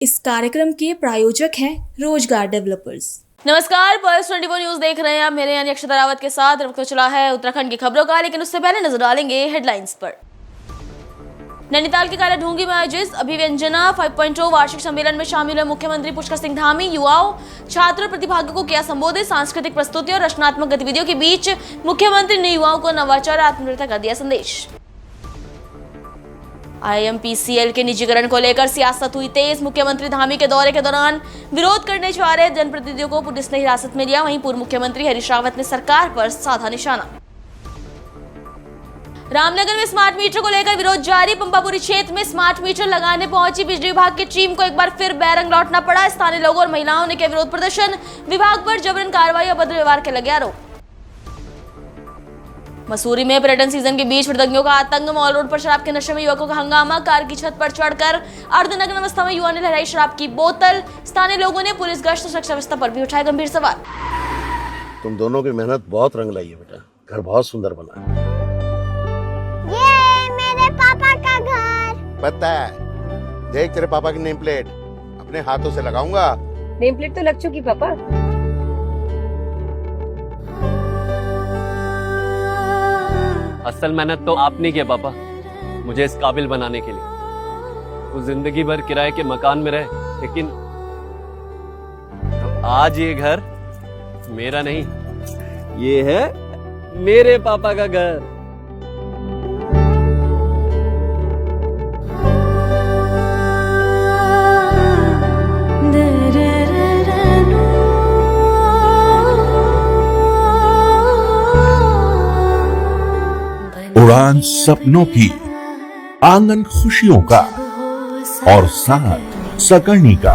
इस कार्यक्रम के प्रायोजक हैं रोजगार डेवलपर्स। नमस्कार, पल्स 24 न्यूज देख रहे हैं आप। मेरे यानी अक्षता रावत के साथ वक्त चला है उत्तराखंड की खबरों का, लेकिन उससे पहले नजर डालेंगे हेडलाइंस पर। नैनीताल के कालाढूंगी में आयोजित अभिव्यंजना 5.0 वार्षिक सम्मेलन में शामिल हुए मुख्यमंत्री पुष्कर सिंह धामी युवाओं, छात्र और प्रतिभागियों को किया संबोधित। सांस्कृतिक प्रस्तुति और रचनात्मक गतिविधियों के बीच मुख्यमंत्री ने युवाओं को नवाचार और आत्मनिर्भरता का दिया संदेश। IMPCL के निजीकरण को लेकर सियासत हुई तेज। मुख्यमंत्री धामी के दौरे के दौरान विरोध करने जा रहे जनप्रतिनिधियों को पुलिस ने हिरासत में लिया। वहीं पूर्व मुख्यमंत्री हरीश रावत ने सरकार पर साधा निशाना। रामनगर में स्मार्ट मीटर को लेकर विरोध जारी। पंपापुरी क्षेत्र में स्मार्ट मीटर लगाने पहुंची बिजली विभाग की टीम को एक बार फिर बैरंग लौटना पड़ा। स्थानीय लोगों और महिलाओं ने किया विरोध प्रदर्शन। विभाग पर जबरन कार्रवाई और अभद्र व्यवहार के लगे आरोप। मसूरी में पर्यटन सीजन के बीच मृदंगियों का आतंक। मॉल रोड पर शराब के नशे में युवकों का हंगामा। कार की छत पर चढ़कर अर्धनग्न अवस्था में युवा ने लहराई शराब की बोतल। स्थानीय लोगों ने पुलिस गश्त और सुरक्षा व्यवस्था पर भी उठाए गंभीर सवाल। तुम दोनों की मेहनत बहुत रंग लाई है बेटा, घर बहुत सुंदर बना है। ये मेरे पापा का घर। पता है, देख तेरे पापा की नेम प्लेट अपने हाथों से लगाऊंगा। नेम प्लेट तो लग चुकी पापा। असल मेहनत तो आपने किया पापा, मुझे इस काबिल बनाने के लिए। वो जिंदगी भर किराए के मकान में रहे, लेकिन तो आज ये घर मेरा नहीं, ये है मेरे पापा का घर। उड़ान सपनों की, आंगन खुशियों का और साथ सकर्णी का।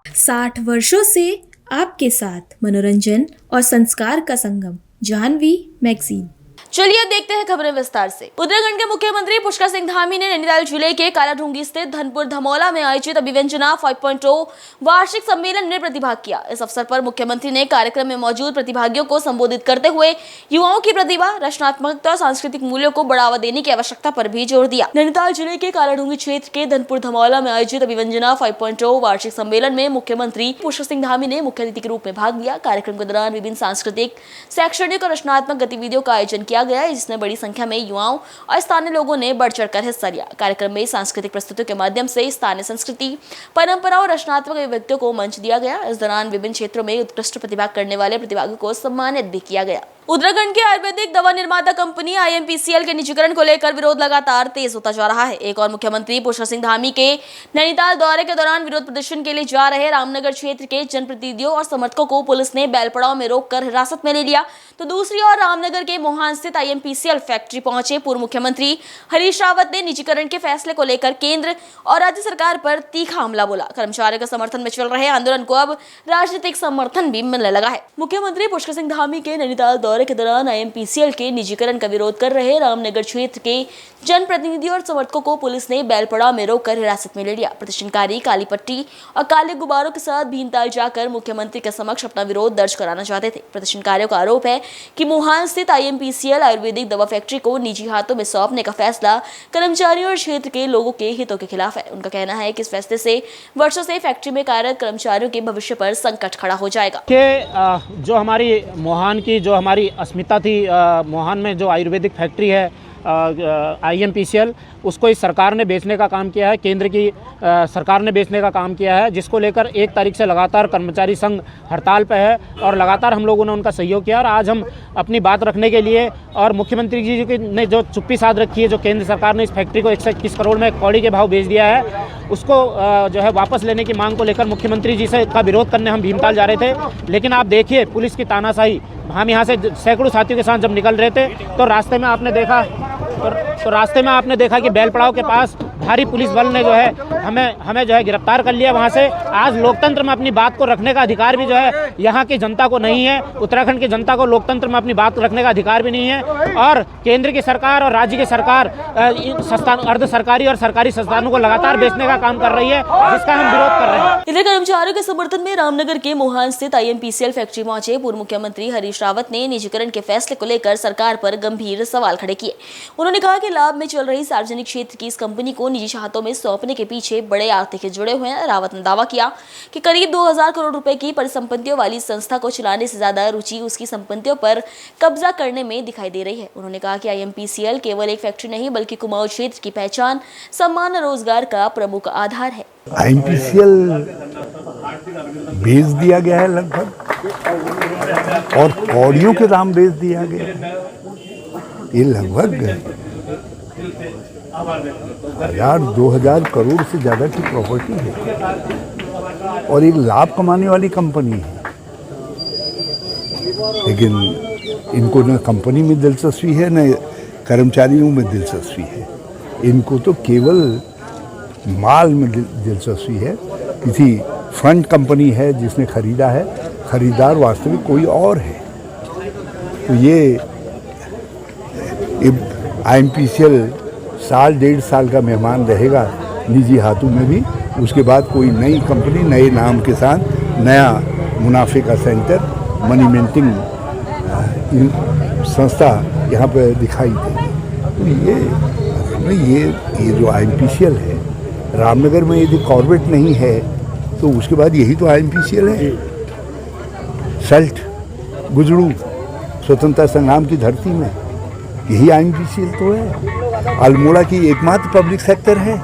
60 वर्षों से आपके साथ मनोरंजन और संस्कार का संगम, जाह्नवी मैगजीन। चलिए अब देखते हैं खबरें विस्तार से। उत्तराखंड के मुख्यमंत्री पुष्कर सिंह धामी ने नैनीताल जिले के कालाढूंगी स्थित धनपुर धमौला में आयोजित अभिव्यंजना 5.0 वार्षिक सम्मेलन में प्रतिभाग किया। इस अवसर पर मुख्यमंत्री ने कार्यक्रम में मौजूद प्रतिभागियों को संबोधित करते हुए युवाओं की प्रतिभा, रचनात्मकता और सांस्कृतिक मूल्यों को बढ़ावा देने की आवश्यकता पर भी जोर दिया। नैनीताल जिले के कालाढूंगी क्षेत्र के धनपुर धमौला में आयोजित अभिव्यंजना 5.0 वार्षिक सम्मेलन में मुख्यमंत्री पुष्कर सिंह धामी ने मुख्य अतिथि के रूप में भाग लिया। कार्यक्रम के दौरान विभिन्न सांस्कृतिक, शैक्षणिक और रचनात्मक गतिविधियों का आयोजन किया गया, जिसमें बड़ी संख्या में युवाओं और स्थानीय लोगों ने बढ़ चढ़कर हिस्सा लिया। कार्यक्रम में सांस्कृतिक प्रस्तुतियों के माध्यम से स्थानीय संस्कृति, परंपरा और रचनात्मक अभिव्यक्तियों को मंच दिया गया। इस दौरान विभिन्न क्षेत्रों में उत्कृष्ट प्रतिभा करने वाले प्रतिभागियों को सम्मानित भी किया गया। उत्तराखंड की आयुर्वेदिक दवा निर्माता कंपनी IMPCL के निजीकरण को लेकर विरोध लगातार तेज होता जा रहा है। एक और मुख्यमंत्री पुष्कर सिंह धामी के नैनीताल दौरे के दौरान विरोध प्रदर्शन के लिए जा रहे रामनगर क्षेत्र के जनप्रतिनिधियों और समर्थकों को पुलिस ने बैलपड़ाव में रोककर हिरासत में ले लिया, तो दूसरी ओर रामनगर के मोहान स्थित IMPCL फैक्ट्री पहुंचे पूर्व मुख्यमंत्री हरीश रावत ने निजीकरण के फैसले को लेकर केंद्र और राज्य सरकार पर तीखा हमला बोला। कर्मचारियों के समर्थन में चल रहे आंदोलन को अब राजनीतिक समर्थन भी मिलने लगा है। मुख्यमंत्री पुष्कर सिंह धामी के नैनीताल दौरे के दौरान IMPCL के निजीकरण का विरोध कर रहे रामनगर क्षेत्र के जनप्रतिनिधि और समर्थकों को पुलिस ने बैलपड़ाव में रोककर हिरासत में ले लिया। प्रदर्शनकारी काली पट्टी और काले गुब्बारों के साथ भीमताल जाकर मुख्यमंत्री के समक्ष अपना विरोध दर्ज कराना चाहते थे। प्रदर्शनकारियों का आरोप है कि मोहान स्थित IMPCL आयुर्वेदिक दवा फैक्ट्री को निजी हाथों में सौंपने का फैसला कर्मचारियों और क्षेत्र के लोगों के हितों के खिलाफ है। उनका कहना है कि इस फैसले से वर्षों से फैक्ट्री में कार्यरत कर्मचारियों के भविष्य पर संकट खड़ा हो जाएगा। जो हमारी मोहान की जो हमारी अस्मिता थी, मोहान में जो आयुर्वेदिक फैक्ट्री है IMPCL, उसको इस सरकार ने बेचने का काम किया है, केंद्र की सरकार ने बेचने का काम किया है, जिसको लेकर 1 तारीख से लगातार कर्मचारी संघ हड़ताल पे है और लगातार हम लोगों ने उनका सहयोग किया। और आज हम अपनी बात रखने के लिए और मुख्यमंत्री जी ने जो चुप्पी साध रखी है, जो केंद्र सरकार ने इस फैक्ट्री को 121 करोड़ में कौड़ी के भाव बेच दिया है, उसको जो है वापस लेने की मांग को लेकर मुख्यमंत्री जी से का विरोध करने हम भीमताल जा रहे थे। लेकिन आप देखिए पुलिस की तानाशाही, हम यहाँ से सैकड़ों साथियों के साथ जब निकल रहे थे तो रास्ते में आपने देखा कि बैलपड़ाव के पास भारी पुलिस बल ने जो है हमें जो है गिरफ्तार कर लिया वहाँ से। आज लोकतंत्र में अपनी बात को रखने का अधिकार भी जो है यहाँ की जनता को नहीं है। उत्तराखंड की जनता को लोकतंत्र में अपनी बात रखने का अधिकार भी नहीं है। और केंद्र की सरकार और राज्य की सरकार अर्ध सरकारी और सरकारी संस्थानों को लगातार बेचने का काम कर रही है, जिसका हम विरोध कर रहे हैं। इधर कर्मचारियों के समर्थन में रामनगर के मोहान स्थित IMPCL फैक्ट्री पहुंचे पूर्व मुख्यमंत्री हरीश रावत ने निजीकरण के फैसले को लेकर सरकार पर गंभीर सवाल खड़े किए। उन्होंने कहा कि लाभ में चल रही सार्वजनिक क्षेत्र की इस कंपनी को निजी हाथों में सौंपने के पीछे बड़े आर्थिक हित जुड़े हुए हैं। रावत ने दावा किया कि करीब 2000 करोड़ रुपए की परिसंपत्तियों वाली संस्था को चलाने से ज्यादा रुचि उसकी संपत्तियों पर कब्जा करने में दिखाई दे रही है। उन्होंने कहा कि IMPCL केवल एक फैक्ट्री नहीं बल्कि कुमाऊं क्षेत्र की पहचान, सम्मान और रोजगार का प्रमुख आधार है। IMPCL बेच दिया गया है लगभग, और कौड़ियों के दाम बेच दिया गया। ये लगभग 1000-2000 करोड़ से ज़्यादा की प्रॉपर्टी है, और एक लाभ कमाने वाली कंपनी है। लेकिन इनको न कंपनी में दिलचस्पी है, न कर्मचारियों में दिलचस्पी है। इनको तो केवल माल में दिलचस्पी है। किसी फंड कंपनी है जिसने खरीदा है, खरीदार वास्तविक कोई और है। तो ये IMPCL साल 1.5 साल का मेहमान रहेगा निजी हाथों में भी। उसके बाद कोई नई कंपनी नए नाम के साथ नया मुनाफे का सेंटर, मनी मेंटिंग संस्था यहाँ पे दिखाई देगी। तो ये जो IMPCL है, रामनगर में यदि कॉर्बेट नहीं है तो उसके बाद यही तो IMPCL है। सल्ट, गुजरू, स्वतंत्रता संग्राम की धरती में यही IMPCL तो है। अल्मोड़ा की एकमात्र पब्लिक सेक्टर है,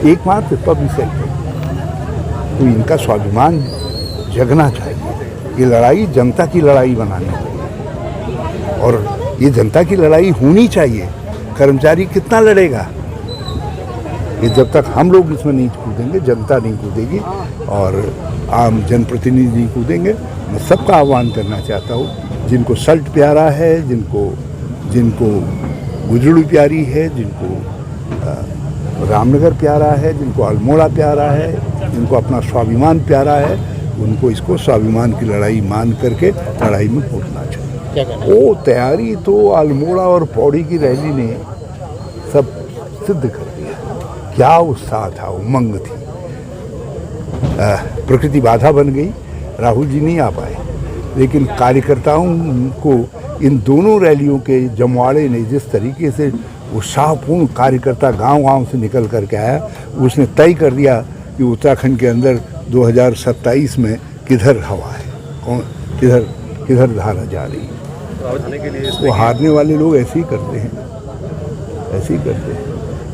एकमात्र पब्लिक सेक्टर। तो इनका स्वाभिमान जगना चाहिए। ये लड़ाई जनता की लड़ाई बनानी चाहिए, और ये जनता की लड़ाई होनी चाहिए। कर्मचारी कितना लड़ेगा? ये जब तक हम लोग इसमें नहीं कूदेंगे, जनता नहीं कूदेगी और आम जनप्रतिनिधि नहीं कूदेंगे। मैं सबका आह्वान करना चाहता हूँ, जिनको सल्ट प्यारा है, जिनको गुजरू प्यारी है, जिनको रामनगर प्यारा है, जिनको अल्मोड़ा प्यारा है, जिनको अपना स्वाभिमान प्यारा है, उनको इसको स्वाभिमान की लड़ाई मान करके लड़ाई में कूदना चाहिए। वो तैयारी तो अल्मोड़ा और पौड़ी की रैली ने सब सिद्ध कर दिया। क्या उत्साह था, उमंग थी। प्रकृति बाधा बन गई, राहुल जी नहीं आ पाए, लेकिन कार्यकर्ताओं को इन दोनों रैलियों के जमवाड़े ने जिस तरीके से उत्साहपूर्ण कार्यकर्ता गांव-गांव से निकल करके आया, उसने तय कर दिया कि उत्तराखंड के अंदर 2027 में किधर हवा है, कौन किधर धारा जा रही है। वो हारने वाले लोग ऐसे ही करते हैं, ऐसे ही करते हैं।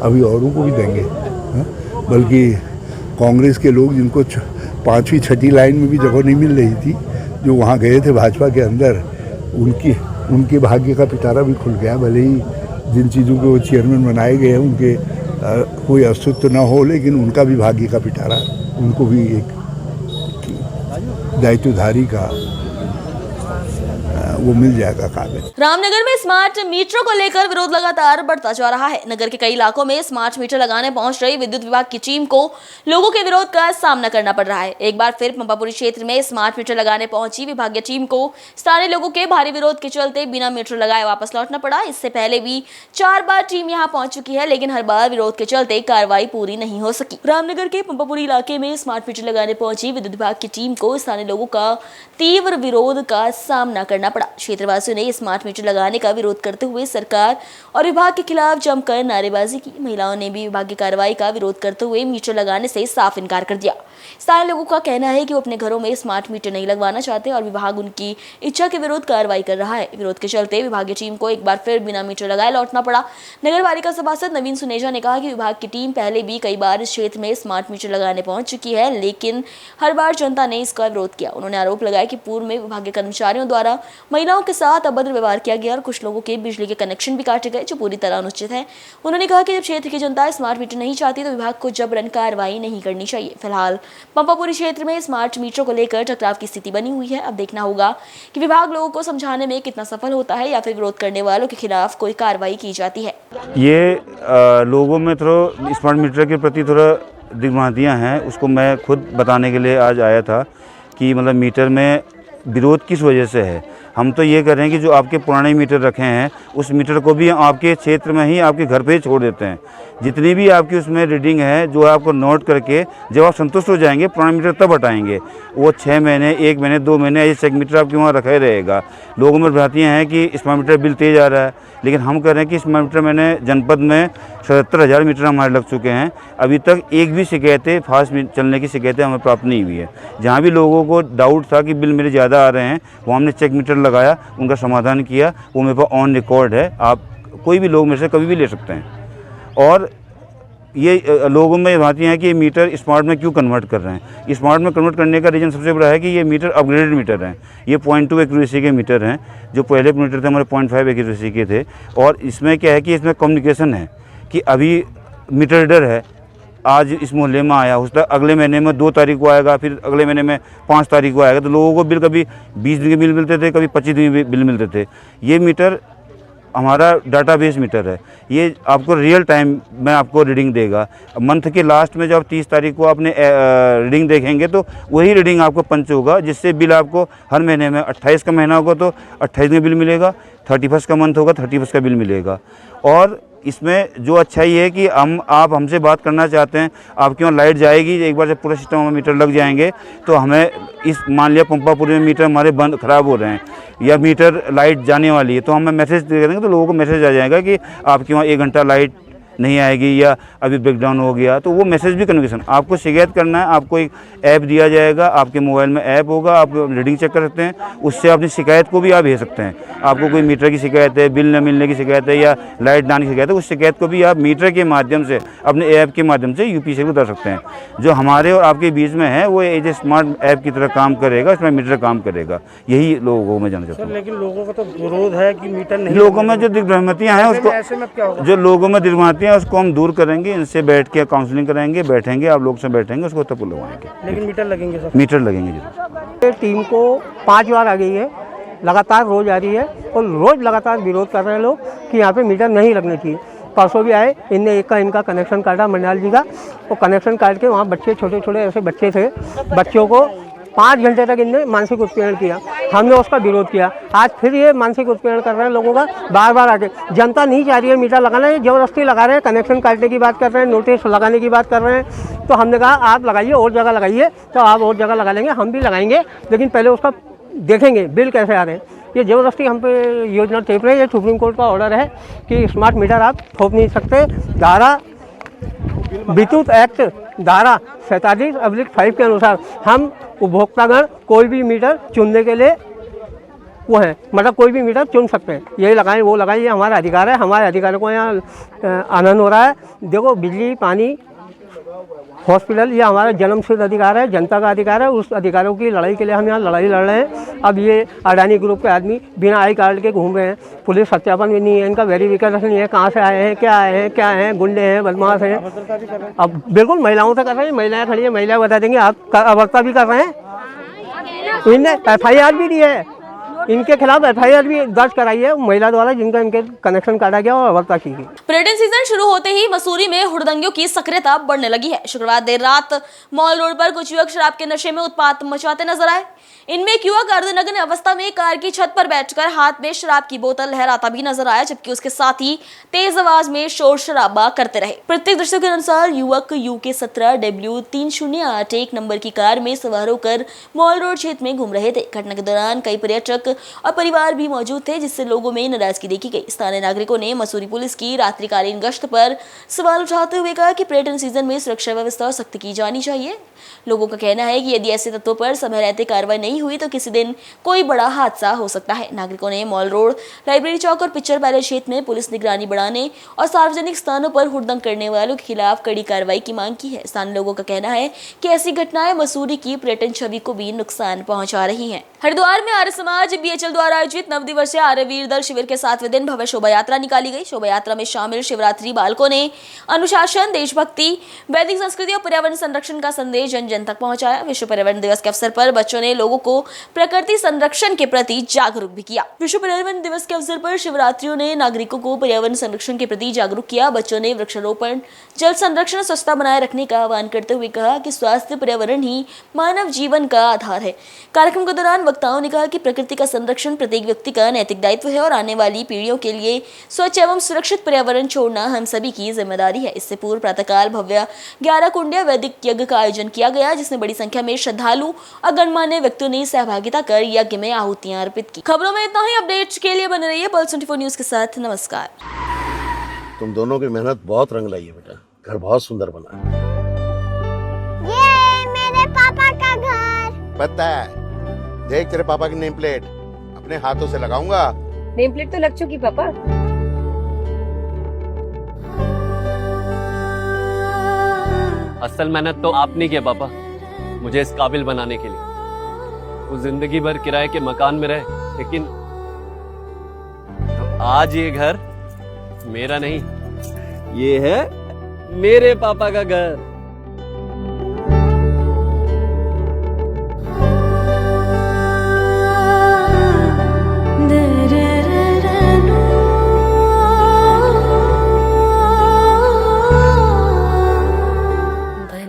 अभी औरों को भी देंगे, बल्कि कांग्रेस के लोग जिनको 5वीं 6ठी लाइन में भी जगह नहीं मिल रही थी, जो वहाँ गए थे भाजपा के अंदर, उनके भाग्य का पिटारा भी खुल गया। भले ही जिन चीज़ों के वो चेयरमैन बनाए गए हैं उनके कोई अस्तित्व न हो, लेकिन उनका भी भाग्य का पिटारा, उनको भी एक दायित्वधारी का वो मिल जाएगा कागज। रामनगर में स्मार्ट मीटरों को लेकर विरोध लगातार बढ़ता जा रहा है। नगर के कई इलाकों में स्मार्ट मीटर लगाने पहुंच रही विद्युत विभाग की टीम को लोगों के विरोध का सामना करना पड़ रहा है। एक बार फिर पंपापुरी क्षेत्र में स्मार्ट मीटर लगाने पहुंची विभागीय टीम को स्थानीय लोगों के भारी विरोध के चलते बिना मीटर लगाए वापस लौटना पड़ा। इससे पहले भी 4 बार टीम यहां पहुंच चुकी है, लेकिन हर बार विरोध के चलते कार्रवाई पूरी नहीं हो सकी। रामनगर के पंपापुरी इलाके में स्मार्ट मीटर लगाने पहुंची विद्युत विभाग की टीम को स्थानीय लोगों का तीव्र विरोध का सामना करना पड़ा। क्षेत्रवासियों ने स्मार्ट मीटर लगाने का विरोध करते हुए सरकार और विभाग के खिलाफ जमकर नारेबाजी की। महिलाओं ने भी विभाग की कार्रवाई का विरोध करते हुए मीटर लगाने से साफ इनकार कर दिया। स्थानीय लोगों का कहना है कि वो अपने घरों में स्मार्ट मीटर नहीं लगवाना चाहते और विभाग उनकी इच्छा के विरोध कार्रवाई कर रहा है। विरोध के चलते विभागीय टीम को एक बार फिर बिना मीटर लगाए लौटना पड़ा। नगर पालिका सभासद नवीन सुनेजा ने कहा कि विभाग की टीम पहले भी कई बार इस क्षेत्र में स्मार्ट मीटर लगाने पहुंच चुकी है, लेकिन हर बार जनता ने इसका विरोध किया। उन्होंने आरोप लगाया कि पूर्व में विभागीय कर्मचारियों द्वारा महिलाओं के साथ अभद्र व्यवहार किया गया और कुछ लोगों के बिजली के कनेक्शन भी काटे गए, जो पूरी तरह अनुचित है। उन्होंने कहा कि जब क्षेत्र की जनता स्मार्ट मीटर नहीं चाहती तो विभाग को जबरन कार्रवाई नहीं करनी चाहिए। फिलहाल पंपापुरी क्षेत्र में स्मार्ट मीटरों को लेकर टकराव की स्थिति बनी हुई है। अब देखना होगा कि विभाग लोगों को समझाने में कितना सफल होता है या फिर विरोध करने वालों के खिलाफ कोई कार्रवाई की जाती है। ये लोगों में थोड़ा स्मार्ट मीटर के प्रति थोड़ा दिग्भ्रांतियाँ हैं, उसको मैं खुद बताने के लिए आज आया था कि मतलब मीटर में विरोध किस वजह से है। हम तो ये कर रहे हैं कि जो आपके पुराने मीटर रखे हैं उस मीटर को भी आपके क्षेत्र में ही आपके घर पे ही छोड़ देते हैं। जितनी भी आपकी उसमें रीडिंग है जो आपको नोट करके जब आप संतुष्ट हो जाएंगे पुराना मीटर तब हटाएंगे। वो 6 महीने 1 महीने 2 महीने ऐसे चेक मीटर आपके वहाँ रखा ही रहेगा। लोगों में भ्रांतियाँ हैं कि स्मार्ट मीटर बिल तेज आ रहा है, लेकिन हम कह रहे हैं कि स्मार्ट मीटर मैंने जनपद में 77,000 मीटर हमारे लग चुके हैं। अभी तक एक भी शिकायतें फास्ट चलने की शिकायतें हमें प्राप्त नहीं हुई है। जहाँ भी लोगों को डाउट था कि बिल मेरे ज़्यादा आ रहे हैं वो हमने चेक मीटर लगाया, उनका समाधान किया। वो मेरे पास ऑन रिकॉर्ड है, आप कोई भी लोग मेरे से कभी भी ले सकते हैं। और ये लोगों में भ्रांति है कि ये मीटर स्मार्ट में क्यों कन्वर्ट कर रहे हैं। स्मार्ट में कन्वर्ट करने का रीज़न सबसे बड़ा है कि ये मीटर अपग्रेडेड मीटर हैं। ये 0.2 एक्यूरेसी के मीटर हैं, जो पहले मीटर थे हमारे 0.5 एक्यूरेसी के थे। और इसमें क्या है कि इसमें कम्युनिकेशन है कि अभी मीटर रीडर है, आज इस मोहल्ले में आया, उस तक अगले महीने में 2 तारीख को आएगा, फिर अगले महीने में 5 तारीख को आएगा। तो लोगों को बिल कभी 20 दिन के बिल मिलते थे, कभी 25 दिन के बिल मिलते थे। ये मीटर हमारा डाटाबेस मीटर है, ये आपको रियल टाइम में आपको रीडिंग देगा। मंथ के लास्ट में जब 30 तारीख को आपने रीडिंग देखेंगे तो वही रीडिंग आपको पंच होगा, जिससे बिल आपको हर महीने में 28 का महीना होगा तो 28 में बिल मिलेगा, 31 का मंथ होगा 31 का बिल मिलेगा। और इसमें जो अच्छाई है कि आप हमसे बात करना चाहते हैं, आपके वहाँ लाइट जाएगी, एक बार जब पूरा सिस्टम में मीटर लग जाएंगे तो हमें मान लिया पंपापुरी में मीटर हमारे बंद ख़राब हो रहे हैं या मीटर लाइट जाने वाली है तो हमें मैसेज दे देंगे, तो लोगों को मैसेज आ जाएगा कि आपके वहाँ 1 घंटा लाइट नहीं आएगी या अभी ब्रेकडाउन हो गया। तो वो मैसेज भी कम्युनिकेशन आपको शिकायत करना है, आपको एक ऐप दिया जाएगा, आपके मोबाइल में ऐप होगा, आप रीडिंग चेक कर सकते हैं, उससे अपनी शिकायत को भी आप भेज सकते हैं। आपको कोई मीटर की शिकायत है, बिल न मिलने की शिकायत है या लाइट ना आने की शिकायत है, उस शिकायत को भी आप मीटर के माध्यम से अपने ऐप के माध्यम से यूपीसी को बता सकते हैं। जो हमारे और आपके बीच में है वो एज ए स्मार्ट ऐप की तरह काम करेगा, स्मार्ट मीटर काम करेगा। यही लोगों को मैं जानना चाहता हूँ। लेकिन लोगों का तो विरोध है कि मीटर नहीं, लोगों में जो दिग्भ्रांतियाँ हैं उसको, जो लोगों में दिग्भ्रांतियाँ उसको हम दूर करेंगे, इनसे बैठ के काउंसलिंग कराएंगे, बैठेंगे, आप लोग से बैठेंगे, उसको तब लगवाएंगे। लेकिन मीटर लगेंगे सर? मीटर लगेंगे जरूर। टीम को 5 बार आ गई है, लगातार रोज आ रही है और रोज लगातार विरोध कर रहे हैं लोग कि यहाँ पे मीटर नहीं लगने चाहिए। परसों भी आए, इनने इनका कनेक्शन काटा मंडाल जी का, वो कनेक्शन काट के वहाँ बच्चे छोटे छोटे ऐसे बच्चे थे, बच्चों को 5 घंटे तक इनने मानसिक उत्पीड़न किया। हमने उसका विरोध किया। आज फिर ये मानसिक उत्पीड़न कर रहे हैं लोगों का, बार बार आके। जनता नहीं चाह रही है मीटर लगाना, ये ज़बरदस्ती लगा रहे हैं, कनेक्शन काटने की बात कर रहे हैं, नोटिस लगाने की बात कर रहे हैं। तो हमने कहा आप लगाइए, और जगह लगाइए, तो आप और जगह लगा लेंगे, हम भी लगाएंगे, लेकिन पहले उसका देखेंगे बिल कैसे आ रहे हैं। ये ज़बरदस्ती हम पे योजना थोप रहे हैं। ये सुप्रीम कोर्ट का ऑर्डर है कि स्मार्ट मीटर आप थोप नहीं सकते। धारा विद्युत एक्ट धारा 47/5 के अनुसार हम उपभोक्तागण कोई भी मीटर चुनने के लिए वो है, मतलब कोई भी मीटर चुन सकते हैं। यही लगाएं वो लगाएं, ये हमारा अधिकार है। हमारे अधिकारों को यहाँ आनंद हो रहा है। देखो बिजली, पानी, हॉस्पिटल, ये हमारा जन्मसिद्ध अधिकार है, जनता का अधिकार है। उस अधिकारों की लड़ाई के लिए हम यहाँ लड़ाई लड़ रहे हैं। अब ये अडानी ग्रुप के आदमी बिना आई कार्ड के घूम रहे हैं, पुलिस सत्यापन भी नहीं है, इनका वेरिफिकेशन नहीं है, कहाँ से आए हैं, क्या हैं, गुंडे हैं, बदमाश हैं। अब बिल्कुल महिलाओं से कर रहे हैं, महिलाएं खड़ी हैं, महिलाएं बता देंगे। आप अवर्ता भी कर रहे हैं, इनने FIR भी दी है, इनके खिलाफ FIR भी दर्ज कराई है महिला द्वारा, जिनका इनके कनेक्शन काटा गया और अवर्ता की गई। पर्यटन सीजन शुरू होते ही मसूरी में हुड़दंगियों की सक्रियता बढ़ने लगी है। शुक्रवार देर रात मॉल रोड पर कुछ युवक शराब के नशे में उत्पात मचाते नजर आए। इनमें एक युवक अर्धनग्न अवस्था में कार की छत पर बैठकर हाथ में शराब की बोतल लहराता भी नजर आया, जबकि उसके साथ ही तेज आवाज में शोर शराबा करते रहे। प्रत्यक्षदर्शियों के अनुसार युवक UK 17W308 नंबर की कार में सवार होकर मॉल रोड क्षेत्र में घूम रहे थे। घटना के दौरान कई पर्यटक और परिवार भी मौजूद थे, जिससे लोगों में नाराजगी देखी गई। स्थानीय नागरिकों ने मसूरी पुलिस की रात्रिकालीन गश्त पर सवाल उठाते हुए कहा कि पर्यटन सीजन में सुरक्षा व्यवस्था सख्त की जानी चाहिए। लोगों का कहना है कि यदि ऐसे तत्वों पर समय रहते कार्रवाई नहीं हुई तो किसी दिन कोई बड़ा हादसा हो सकता है। नागरिकों ने मॉल रोड, लाइब्रेरी चौक और पिक्चर पैलेस क्षेत्र में पुलिस निगरानी बढ़ाने और सार्वजनिक स्थानों पर हुड़दंग करने वालों के खिलाफ कड़ी कार्रवाई की मांग की है। स्थानीय लोगों का कहना है कि ऐसी घटनाएं मसूरी की पर्यटन छवि को भी नुकसान पहुंचा रही हैं। हरिद्वार में आर्य समाज BHL द्वारा आयोजित 9 दिवसीय आर्य वीर दल शिविर के 7वें दिन भव्य शोभा यात्रा निकाली गई। शोभा यात्रा में शामिल शिवरात्रि बालकों ने अनुशासन, देशभक्ति, वैदिक संस्कृति और पर्यावरण संरक्षण का संदेश जन जन तक पहुंचाया। विश्व पर्यावरण दिवस के अवसर पर बच्चों ने लोगों को प्रकृति संरक्षण के प्रति जागरूक भी किया। विश्व पर्यावरण दिवस के अवसर पर शिवरात्रियों ने नागरिकों को पर्यावरण संरक्षण के प्रति जागरूक किया। बच्चों ने वृक्षारोपण, जल संरक्षण और स्वच्छता बनाए रखने का आह्वान करते हुए कहा कि स्वास्थ्य पर्यावरण ही मानव जीवन का आधार है। कार्यक्रम के दौरान वक्ताओं ने कहा कि प्रकृति का संरक्षण प्रत्येक व्यक्ति का नैतिक दायित्व है और आने वाली पीढ़ियों के लिए स्वच्छ एवं सुरक्षित पर्यावरण छोड़ना हम सभी की जिम्मेदारी है। इससे पूर्व प्रातःकाल भव्य 11 कुंडीय वैदिक यज्ञ का आयोजन किया गया, जिसमें बड़ी संख्या में श्रद्धालु और गणमान्य व्यक्तियों ने सहभागिता कर यज्ञ में आहुतियां अर्पित की। खबरों में इतना ही। अपडेट्स के लिए बने रहिए पल्स 24 न्यूज के साथ। नमस्कार। तुम दोनों की मेहनत बहुत रंग लाई है बेटा, घर बहुत सुंदर बना है। ये मेरे पापा का घर। पता है, देख तेरे पापा की नेम प्लेट अपने हाथों से लगाऊंगा। नेम प्लेट तो लग चुकी पापा। असल मेहनत तो आपने की है पापा, मुझे इस काबिल बनाने के लिए। वो जिंदगी भर किराए के मकान में रहे, लेकिन आज ये घर मेरा नहीं, ये है मेरे पापा का घर।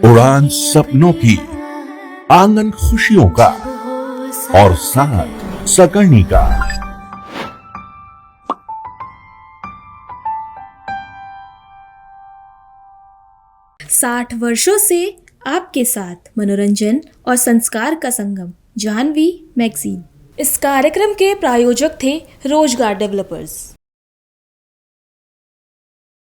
उड़ान सपनों की, आंगन खुशियों का और साथ सकर्णी का। 60 वर्षों से आपके साथ मनोरंजन और संस्कार का संगम, जाह्नवी मैगजीन। इस कार्यक्रम के प्रायोजक थे रोजगार डेवलपर्स।